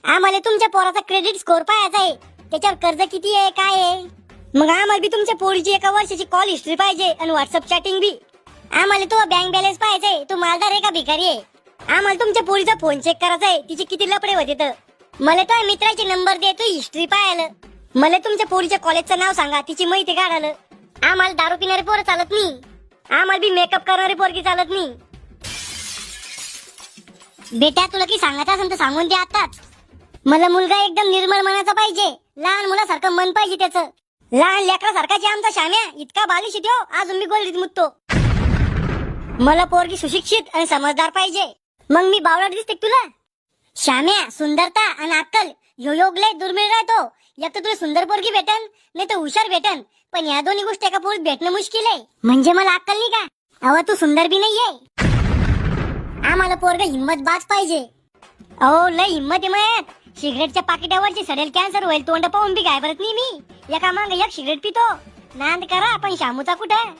आम्हाला तुमच्या पोराचा credit score पाहायचा आहे, त्याच्यावर कर्ज किती आहे काय आहे. मग आम्हाला बी तुमच्या पोरीची एका वर्षाची कॉल हिस्ट्री पाहिजे आणि व्हॉट्सअप चॅटिंग बी. आम्हाला तो बँक बॅलन्स पाहिजे, तो मालदार आहे का भिकारी आहे. आम्हाला तुमच्या पोरीचा फोन चेक करायचा आहे, तिचे किती लपडे होते तर. मला तो मित्राचे नंबर दे, तू हिस्ट्री पाहायला. मला तुमच्या पोरीच्या कॉलेजचं नाव सांगा, तिची माहिती काढायला. आम्हाला दारू पिणारे पोरं चालत नाही, आम्हाला बी मेकअप करणारे पोरगी चालत नाही. बेटा तुला की सांगायचं असेल तर सांगून दे आताच. मला मुलगा एकदम निर्मळ मनाचा पाहिजे, लहान मुलासारखं मन पाहिजे त्याचं. लहान लेकरासारखाची आमचा शाम्या, इतका बालिश ठेव अजून मी गोल्डीत मुततो. मला पोरगी सुशिक्षित आणि समजदार पाहिजे. मग मी बावळट दिसते तुला? शाम्या, सुंदरता आणि अक्कल ह्यो योग लय दुर्मिळ राहतो. एक तर तुला सुंदर पोरगी भेटन, नाही तर हुशार भेटन, पण या दोन्ही गोष्टी एका पोरीत भेटणं मुश्किल आहे. म्हणजे मला अक्कल नाही का? अहो तू सुंदर बी नाहीये. आम्हाला पोरग हिम्मत बाज पाहिजे. अहो लय हिम्मत आहे मयात. सिगरेटच्या पाकिटावरची सडेल कॅन्सर होईल तोंड पाहून बी घाबरत नाही मी. एका मागे एक सिगरेट पितो. नांद करा पण शामूचा कुठं.